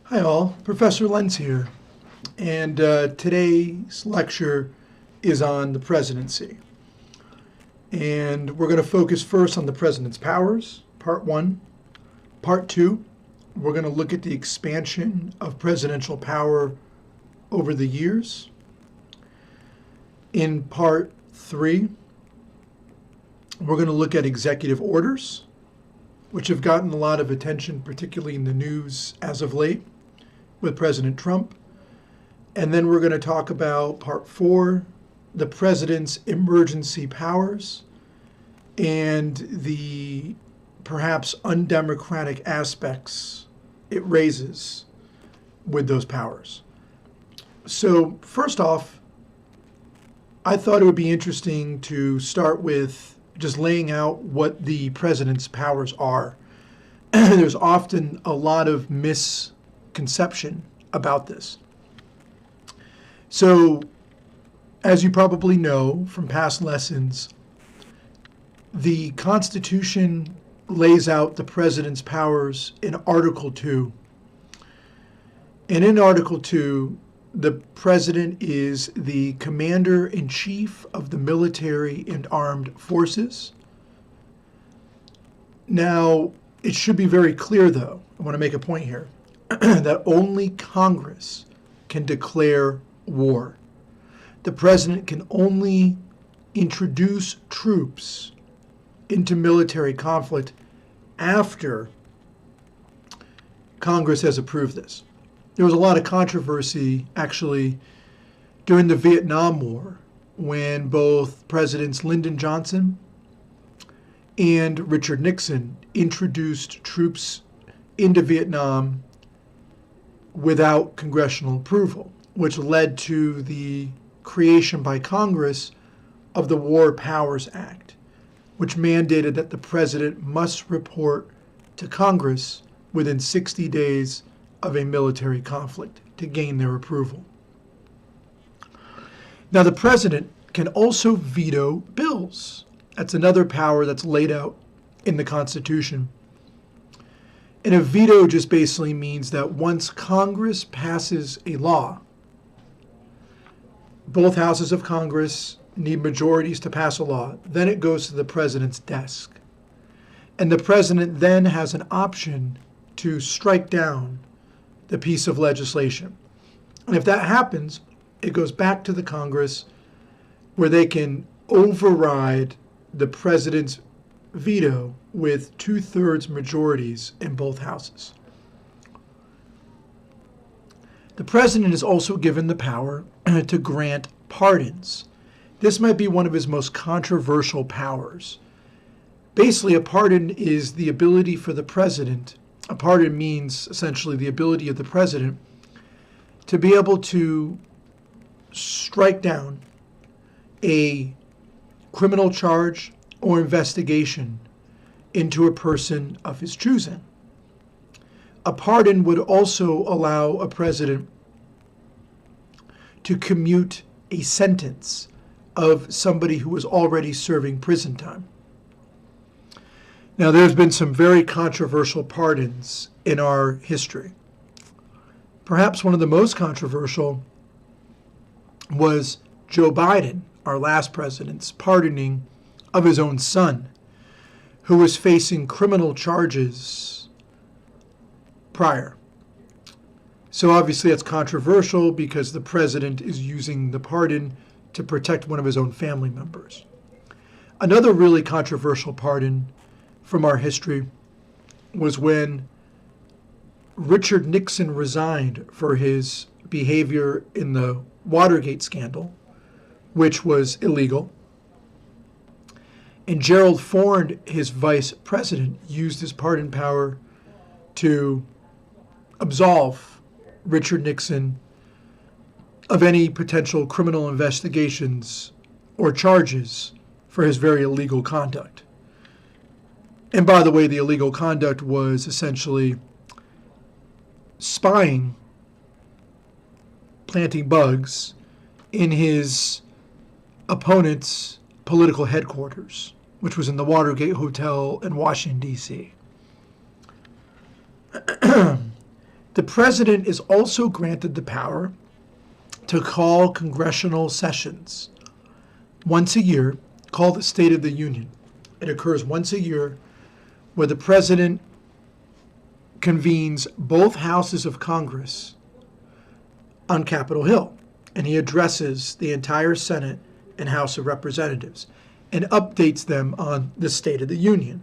Hi all, Professor Lenz here, and today's lecture is on the presidency. And we're going to focus first on the president's powers, part one. Part two, we're going to look at the expansion of presidential power over the years. In part three, we're going to look at executive orders, which have gotten a lot of attention, particularly in the news as of late, with President Trump. And then we're going to talk about part four, the president's emergency powers and the perhaps undemocratic aspects it raises with those powers. So first off, I thought it would be interesting to start with just laying out what the president's powers are. There's often a lot of misconception about this. So, as you probably know from past lessons, the Constitution lays out the president's powers in Article 2. And in Article 2, the president is the commander-in-chief of the military and armed forces. Now, it should be very clear, though, I want to make a point here, that only Congress can declare war. The president can only introduce troops into military conflict after Congress has approved this. There was a lot of controversy, actually, during the Vietnam War when both Presidents Lyndon Johnson and Richard Nixon introduced troops into Vietnam without congressional approval, which led to the creation by Congress of the War Powers Act, which mandated that the president must report to Congress within 60 days of a military conflict to gain their approval. Now, the president can also veto bills. That's another power that's laid out in the Constitution. And a veto just basically means that once Congress passes a law, both houses of Congress need majorities to pass a law, then it goes to the president's desk. And the president then has an option to strike down the piece of legislation. And if that happens, it goes back to the Congress where they can override the president's veto with 2/3 majorities in both houses. The president is also given the power to grant pardons. This might be one of his most controversial powers. Basically, a pardon is the ability for the president, a pardon means essentially the ability of the president to be able to strike down a criminal charge or investigation into a person of his choosing. A pardon would also allow a president to commute a sentence of somebody who was already serving prison time. Now, there's been some very controversial pardons in our history. Perhaps one of the most controversial was Joe Biden, our last president's pardoning of his own son, who was facing criminal charges prior. So obviously that's controversial because the president is using the pardon to protect one of his own family members. Another really controversial pardon from our history was when Richard Nixon resigned for his behavior in the Watergate scandal, which was illegal. And Gerald Ford, his vice president, used his pardon power to absolve Richard Nixon of any potential criminal investigations or charges for his very illegal conduct. And by the way, the illegal conduct was essentially spying, planting bugs in his opponent's political headquarters, which was in the Watergate Hotel in Washington, D.C. The The president is also granted the power to call congressional sessions once a year, called the State of the Union. It occurs once a year where the president convenes both houses of Congress on Capitol Hill, and he addresses the entire Senate and House of Representatives and updates them on the State of the Union.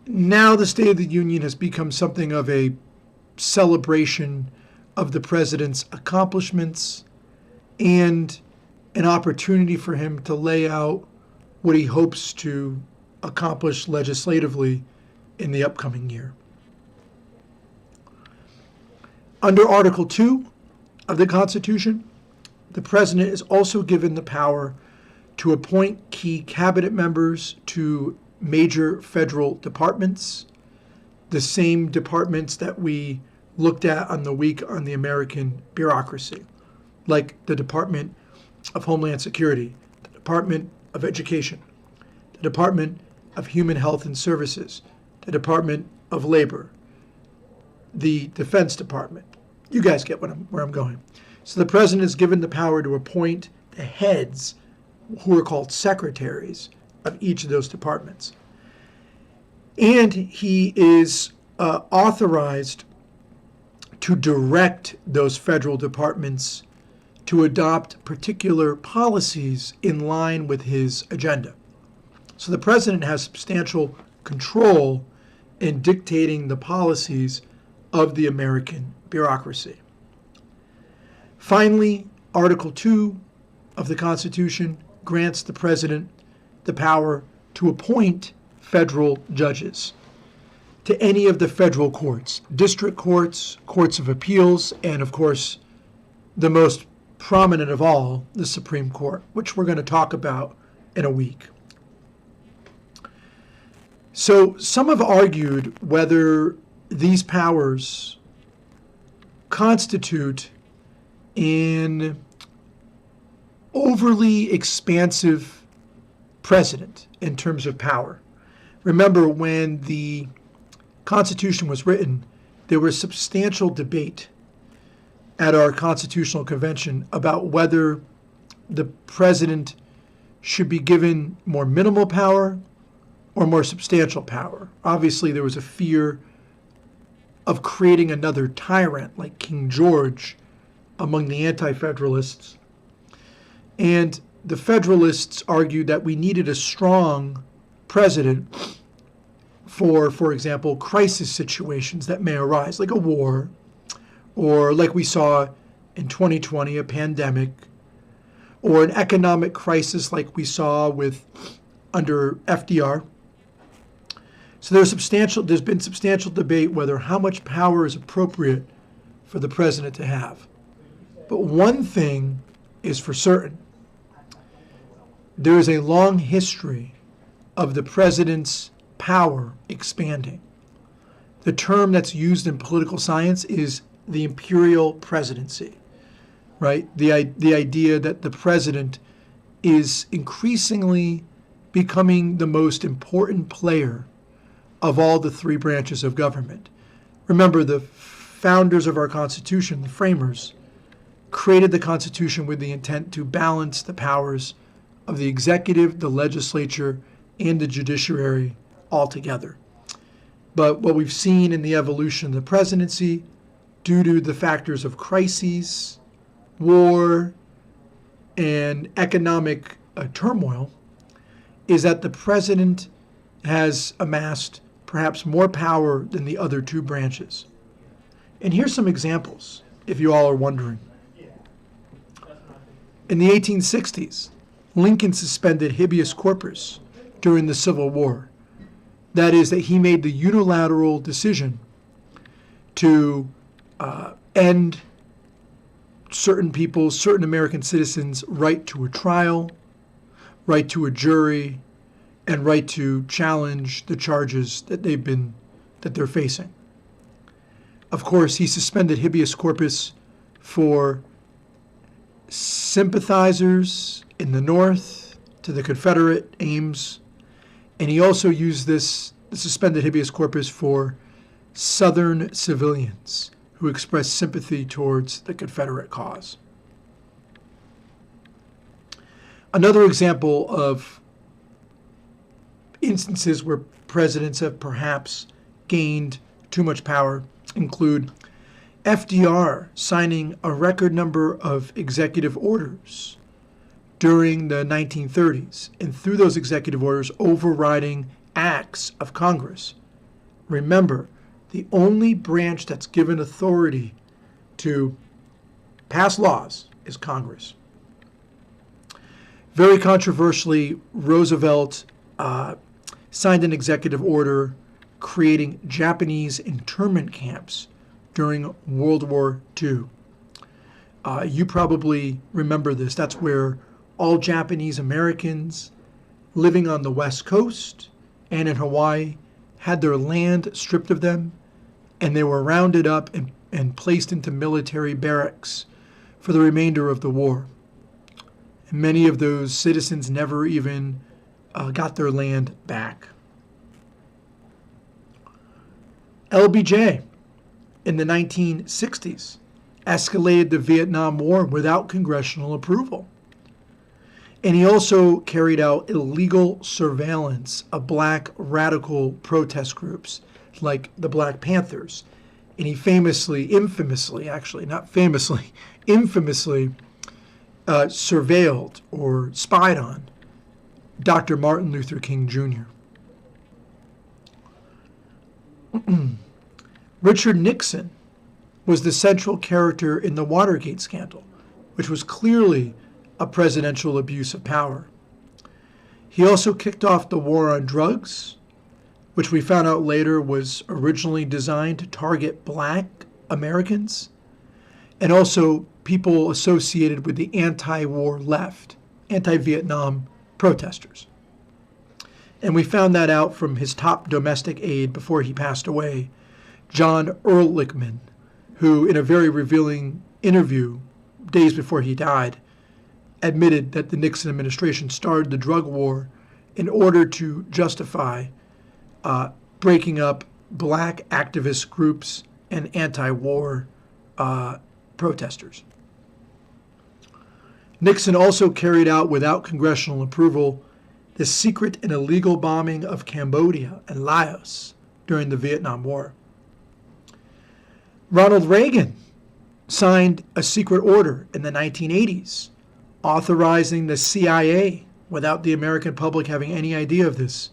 Now the State of the Union has become something of a celebration of the president's accomplishments and an opportunity for him to lay out what he hopes to accomplish legislatively in the upcoming year. Under Article 2 of the Constitution, the president is also given the power to appoint key cabinet members to major federal departments, the same departments that we looked at on the week on the American bureaucracy, like the Department of Homeland Security, the Department of Education, the Department of Human Health and Services, the Department of Labor, the Defense Department. You guys get where I'm going. So the president is given the power to appoint the heads, who are called secretaries, of each of those departments. And he is authorized to direct those federal departments to adopt particular policies in line with his agenda. So the president has substantial control in dictating the policies of the American bureaucracy. Finally, Article 2 of the Constitution grants the president the power to appoint federal judges to any of the federal courts, district courts, courts of appeals, and of course, the most prominent of all, the Supreme Court, which we're going to talk about in a week. So some have argued whether these powers constitute an overly expansive precedent in terms of power. Remember, when the Constitution was written, there was substantial debate at our Constitutional Convention about whether the president should be given more minimal power or more substantial power. Obviously, there was a fear of creating another tyrant like King George among the anti-federalists. And the Federalists argued that we needed a strong president for example, crisis situations that may arise, like a war, or like we saw in 2020, a pandemic, or an economic crisis like we saw under FDR. So there's been substantial debate whether how much power is appropriate for the president to have. But one thing is for certain. There is a long history of the president's power expanding. The term that's used in political science is the imperial presidency, right? The idea that the president is increasingly becoming the most important player of all the three branches of government. Remember, the founders of our Constitution, the framers, created the Constitution with the intent to balance the powers of the executive, the legislature, and the judiciary all together. But what we've seen in the evolution of the presidency, due to the factors of crises, war, and economic turmoil, is that the president has amassed perhaps more power than the other two branches. And here's some examples, if you all are wondering. In the 1860s, Lincoln suspended habeas corpus during the Civil War. That is, that he made the unilateral decision to end certain American citizens' right to a trial, right to a jury, and right to challenge the charges that they're facing. Of course, he suspended habeas corpus for sympathizers in the North to the Confederate aims, and he also used the suspended habeas corpus for Southern civilians who expressed sympathy towards the Confederate cause. Another example of instances where presidents have perhaps gained too much power include FDR signing a record number of executive orders during the 1930s, and through those executive orders overriding acts of Congress. Remember, the only branch that's given authority to pass laws is Congress. Very controversially, Roosevelt signed an executive order creating Japanese internment camps during World War II. You probably remember this. That's where all Japanese Americans living on the West Coast and in Hawaii had their land stripped of them, and they were rounded up and placed into military barracks for the remainder of the war. And many of those citizens never even got their land back. LBJ in the 1960s escalated the Vietnam War without congressional approval. And he also carried out illegal surveillance of black radical protest groups like the Black Panthers. And he infamously surveilled or spied on Dr. Martin Luther King Jr. Richard Nixon was the central character in the Watergate scandal, which was clearly a presidential abuse of power. He also kicked off the war on drugs, which we found out later was originally designed to target black Americans and also people associated with the anti-war left, anti-Vietnam protesters. And we found that out from his top domestic aide before he passed away, John Ehrlichman, who in a very revealing interview days before he died, admitted that the Nixon administration started the drug war in order to justify breaking up black activist groups and anti-war protesters. Nixon also carried out, without congressional approval, the secret and illegal bombing of Cambodia and Laos during the Vietnam War. Ronald Reagan signed a secret order in the 1980s authorizing the CIA, without the American public having any idea of this,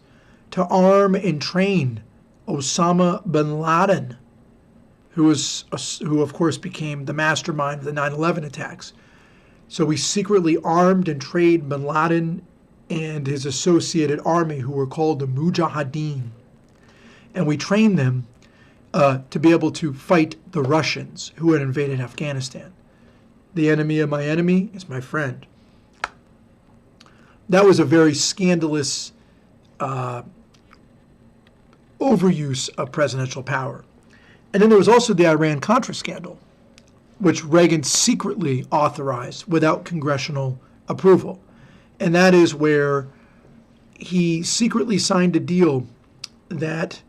to arm and train Osama bin Laden, who of course became the mastermind of the 9/11 attacks. So we secretly armed and trained bin Laden and his associated army, who were called the Mujahideen. And we trained them to be able to fight the Russians who had invaded Afghanistan. The enemy of my enemy is my friend. That was a very scandalous overuse of presidential power. And then there was also the Iran-Contra scandal, which Reagan secretly authorized without congressional approval. And that is where he secretly signed a deal that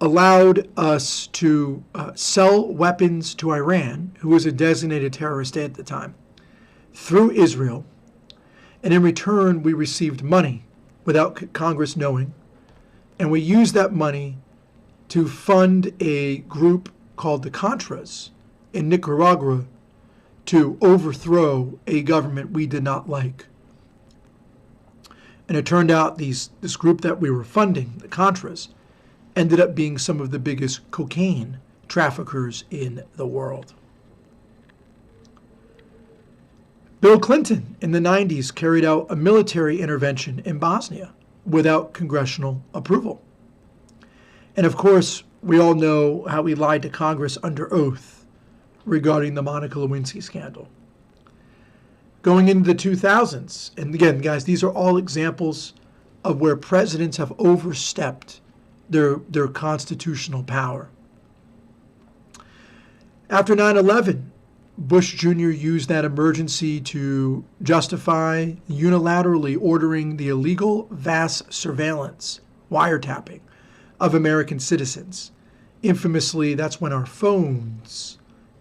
allowed us to sell weapons to Iran, who was a designated terrorist state at the time, through Israel. And in return, we received money without Congress knowing. And we used that money to fund a group called the Contras in Nicaragua to overthrow a government we did not like. And it turned out this group that we were funding, the Contras, ended up being some of the biggest cocaine traffickers in the world. Bill Clinton in the 90s carried out a military intervention in Bosnia without congressional approval. And of course, we all know how he lied to Congress under oath regarding the Monica Lewinsky scandal. Going into the 2000s, and again, guys, these are all examples of where presidents have overstepped their constitutional power. After 9/11, Bush Jr. used that emergency to justify unilaterally ordering the illegal vast surveillance, wiretapping, of American citizens. Infamously, that's when our phones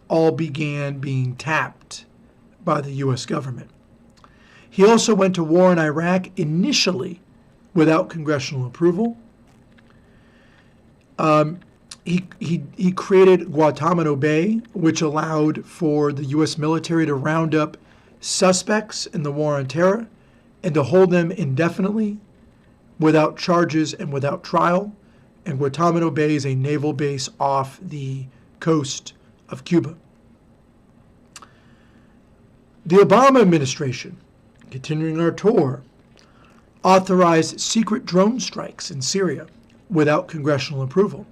all began being tapped by the U.S. government. He also went to war in Iraq initially without congressional approval. He created Guantanamo Bay, which allowed for the U.S. military to round up suspects in the war on terror and to hold them indefinitely without charges and without trial. And Guantanamo Bay is a naval base off the coast of Cuba. The Obama administration, continuing our tour, authorized secret drone strikes in Syria without congressional approval,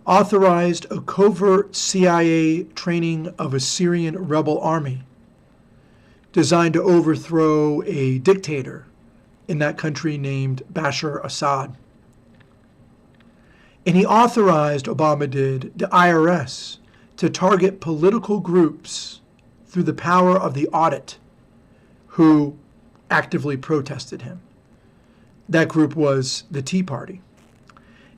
authorized a covert CIA training of a Syrian rebel army designed to overthrow a dictator in that country named Bashar Assad. And he authorized, Obama did, the IRS to target political groups through the power of the audit who actively protested him. That group was the Tea Party.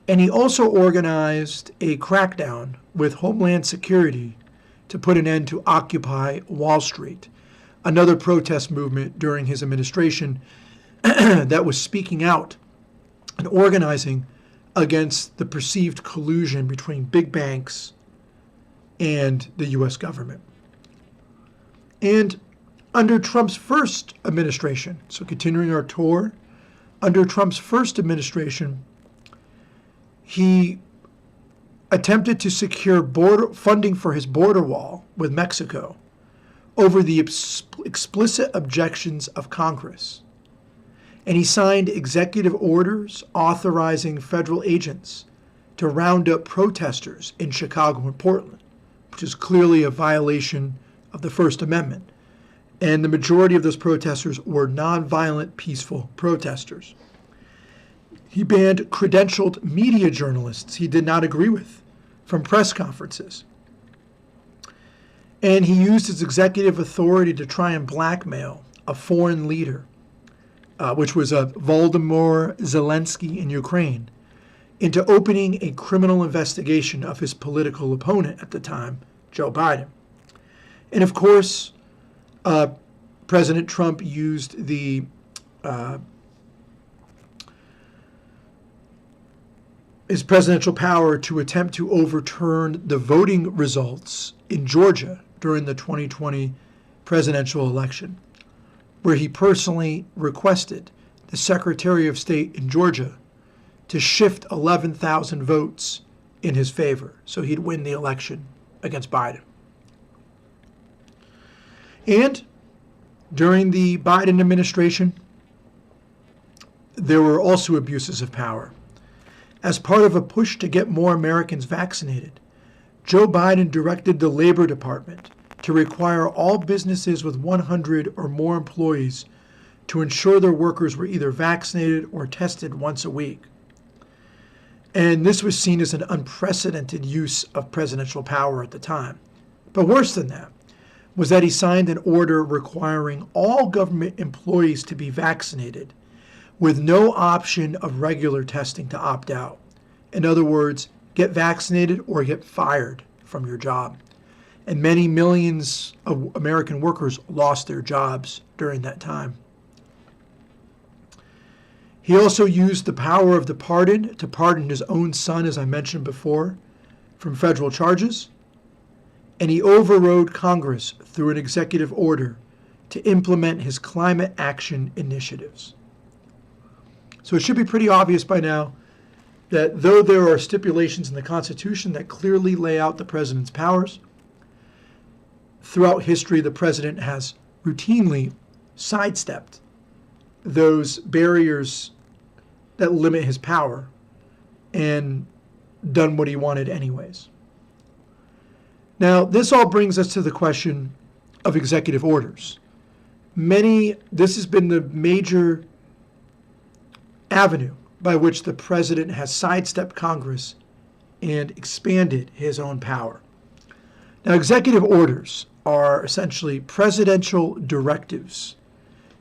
And he also organized a crackdown with Homeland Security to put an end to Occupy Wall Street, another protest movement during his administration that was speaking out and organizing against the perceived collusion between big banks and the U.S. government. And under Trump's first administration, so continuing our tour, under Trump's first administration, he attempted to secure funding for his border wall with Mexico over the explicit objections of Congress. And he signed executive orders authorizing federal agents to round up protesters in Chicago and Portland, which is clearly a violation of the First Amendment. And the majority of those protesters were nonviolent, peaceful protesters. He banned credentialed media journalists he did not agree with from press conferences. And he used his executive authority to try and blackmail a foreign leader, which was Volodymyr Zelensky in Ukraine, into opening a criminal investigation of his political opponent at the time, Joe Biden. And of course, President Trump used his presidential power to attempt to overturn the voting results in Georgia during the 2020 presidential election, where he personally requested the Secretary of State in Georgia to shift 11,000 votes in his favor so he'd win the election against Biden. And during the Biden administration, there were also abuses of power. As part of a push to get more Americans vaccinated, Joe Biden directed the Labor Department to require all businesses with 100 or more employees to ensure their workers were either vaccinated or tested once a week. And this was seen as an unprecedented use of presidential power at the time. But worse than that was that he signed an order requiring all government employees to be vaccinated with no option of regular testing to opt out. In other words, get vaccinated or get fired from your job. And many millions of American workers lost their jobs during that time. He also used the power of the pardon to pardon his own son, as I mentioned before, from federal charges. And he overrode Congress through an executive order to implement his climate action initiatives. So it should be pretty obvious by now that though there are stipulations in the Constitution that clearly lay out the president's powers, throughout history the president has routinely sidestepped those barriers that limit his power and done what he wanted anyways. Now, this all brings us to the question of executive orders. This has been the major avenue by which the president has sidestepped Congress and expanded his own power. Now, executive orders are essentially presidential directives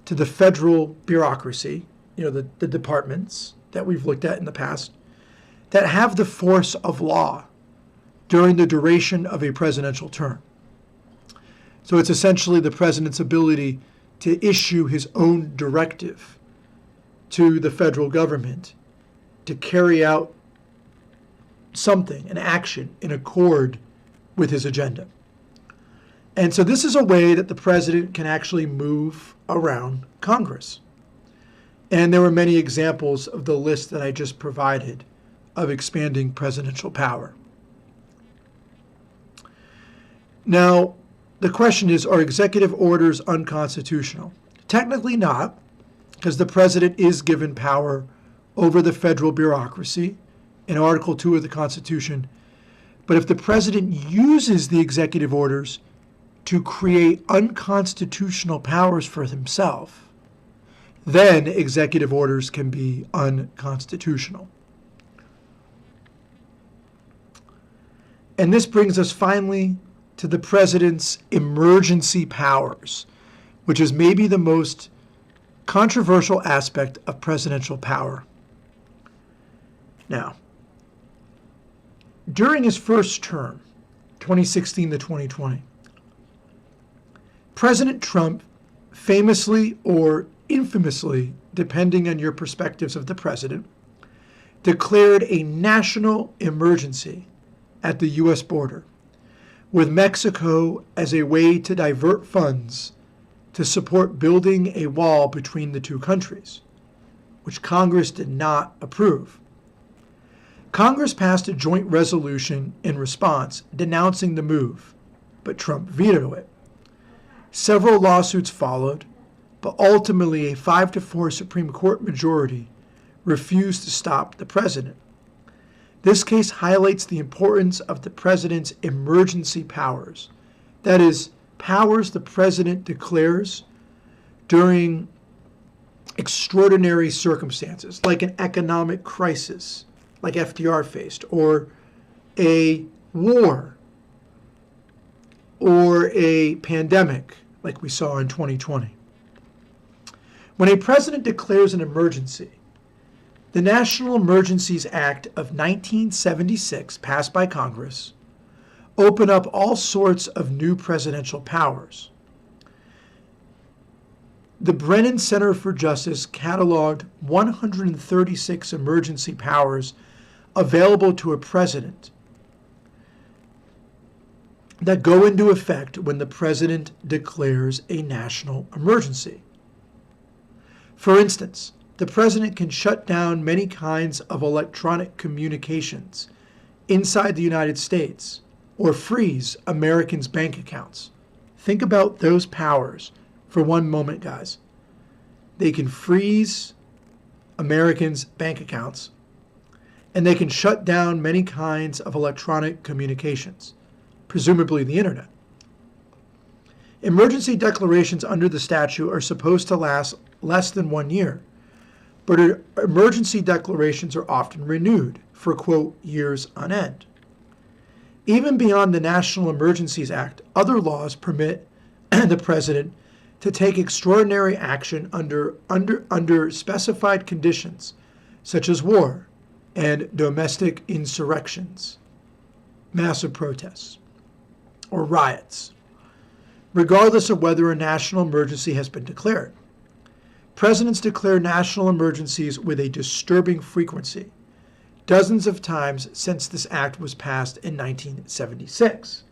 to the federal bureaucracy, the departments that we've looked at in the past, that have the force of law during the duration of a presidential term. So it's essentially the president's ability to issue his own directive to the federal government to carry out something, an action, in accord with his agenda. And so this is a way that the president can actually move around Congress. And there were many examples of the list that I just provided of expanding presidential power. Now, the question is, are executive orders unconstitutional? Technically not, because the president is given power over the federal bureaucracy in Article 2 of the Constitution. But if the president uses the executive orders to create unconstitutional powers for himself, then executive orders can be unconstitutional. And this brings us finally to the president's emergency powers, which is maybe the most controversial aspect of presidential power. Now, during his first term, 2016 to 2020, President Trump famously or infamously, depending on your perspectives of the president, declared a national emergency at the U.S. border, with Mexico as a way to divert funds to support building a wall between the two countries, which Congress did not approve. Congress passed a joint resolution in response denouncing the move, but Trump vetoed it. Several lawsuits followed, but ultimately a 5-4 Supreme Court majority refused to stop the president. This case highlights the importance of the president's emergency powers, that is, powers the president declares during extraordinary circumstances, like an economic crisis, like FDR faced, or a war, or a pandemic, like we saw in 2020. When a president declares an emergency, the National Emergencies Act of 1976, passed by Congress, opened up all sorts of new presidential powers. The Brennan Center for Justice cataloged 136 emergency powers available to a president that go into effect when the president declares a national emergency. For instance, the president can shut down many kinds of electronic communications inside the United States or freeze Americans' bank accounts. Think about those powers for one moment, guys. They can freeze Americans' bank accounts, and they can shut down many kinds of electronic communications, presumably the internet. Emergency declarations under the statute are supposed to last less than 1 year, but emergency declarations are often renewed for, quote, years on end. Even beyond the National Emergencies Act, other laws permit the president to take extraordinary action under specified conditions, such as war and domestic insurrections, massive protests, or riots, regardless of whether a national emergency has been declared. Presidents declare national emergencies with a disturbing frequency, dozens of times since this act was passed in 1976.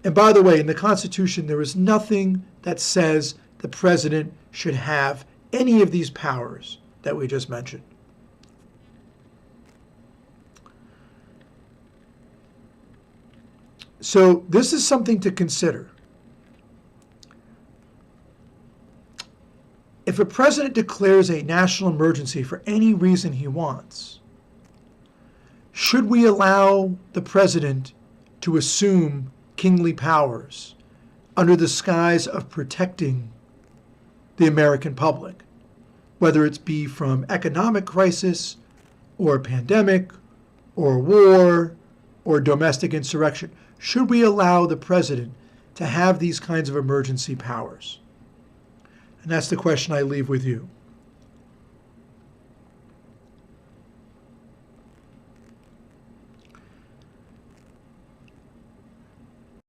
And by the way, in the Constitution, there is nothing that says the president should have any of these powers that we just mentioned. So this is something to consider. If a president declares a national emergency for any reason he wants, should we allow the president to assume kingly powers under the guise of protecting the American public, whether it be from economic crisis or a pandemic or war or domestic insurrection? Should we allow the president to have these kinds of emergency powers? And that's the question I leave with you.